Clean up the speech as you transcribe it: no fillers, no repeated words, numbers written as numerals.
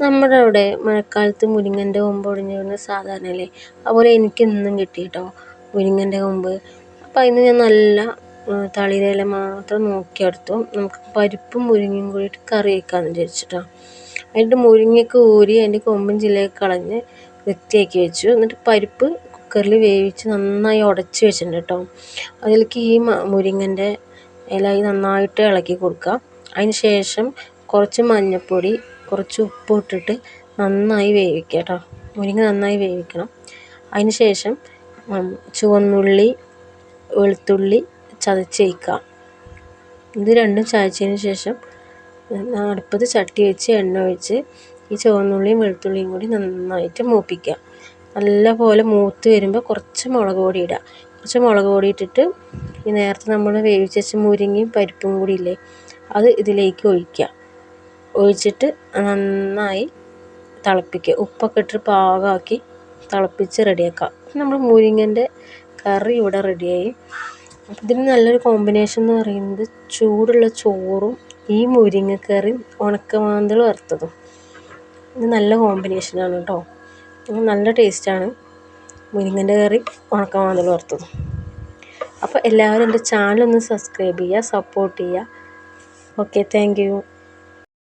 നമ്മുടെ അവിടെ മഴക്കാലത്ത് മുരിങ്ങൻ്റെ കൊമ്പ് ഒടിഞ്ഞ് വീഴുന്നത് സാധാരണയല്ലേ. അതുപോലെ എനിക്ക് ഇന്നും കിട്ടി കേട്ടോ മുരിങ്ങൻ്റെ കൊമ്പ്. അപ്പം അതിന് ഞാൻ നല്ല തളിരില മാത്രം നോക്കിയെടുത്തു. നമുക്ക് പരിപ്പും മുരിങ്ങയും കൂടിയിട്ട് കറി വയ്ക്കാമെന്ന് വിചാരിച്ചിട്ടോ. എന്നിട്ട് മുരിങ്ങയൊക്കെ ഊരി അതിൻ്റെ കൊമ്പും ചില്ലയൊക്കെ കളഞ്ഞ് വൃത്തിയാക്കി വെച്ചു. എന്നിട്ട് പരിപ്പ് കുക്കറിൽ വേവിച്ച് നന്നായി ഉടച്ച് വെച്ചിട്ടുണ്ട് കേട്ടോ. അതിലേക്ക് ഈ മുരിങ്ങൻ്റെ ഇല നന്നായിട്ട് ഇളക്കി കൊടുക്കുക. അതിന് ശേഷം കുറച്ച് മഞ്ഞൾപ്പൊടി, കുറച്ച് ഉപ്പ് ഇട്ടിട്ട് നന്നായി വേവിക്കുക കേട്ടോ. മുരിങ്ങ നന്നായി വേവിക്കണം. അതിന് ശേഷം ചുവന്നുള്ളി, വെളുത്തുള്ളി ചതച്ച് വയ്ക്കുക. ഇത് രണ്ടും ചതച്ചതിന് ശേഷം അടുപ്പത്ത് ചട്ടി വെച്ച് എണ്ണ ഒഴിച്ച് ഈ ചുവന്നുള്ളിയും വെളുത്തുള്ളിയും കൂടി നന്നായിട്ട് മൂപ്പിക്കുക. നല്ലപോലെ മൂത്ത് വരുമ്പോൾ കുറച്ച് മുളക് പൊടി ഇടുക. കുറച്ച് മുളക് പൊടി ഇട്ടിട്ട് ഈ നേരത്തെ നമ്മൾ വേവിച്ച് വെച്ച മുരിങ്ങയും പരിപ്പും കൂടി ഇല്ലേ, അത് ഇതിലേക്ക് ഒഴിക്കുക. ഒഴിച്ചിട്ട് നന്നായി തിളപ്പിക്കുക. ഉപ്പൊക്കെ ഇട്ട് പാകമാക്കി തിളപ്പിച്ച് റെഡിയാക്കാം. നമ്മൾ മുരിങ്ങൻ്റെ കറി ഇവിടെ റെഡിയായി. ഇതിന് നല്ലൊരു കോമ്പിനേഷൻ എന്ന് പറയുന്നത് ചൂടുള്ള ചോറും ഈ മുരിങ്ങക്കറിയും ഉണക്കമാന്തൾ വറുത്തതും. ഇത് നല്ല കോമ്പിനേഷനാണ് കേട്ടോ. നല്ല ടേസ്റ്റാണ് മുരിങ്ങൻ്റെ കറി ഉണക്കമാന്തൾ വറുത്തതും. അപ്പോൾ എല്ലാവരും എൻ്റെ ചാനലൊന്ന് സബ്സ്ക്രൈബ് ചെയ്യുക, സപ്പോർട്ട് ചെയ്യുക. Okay, thank you.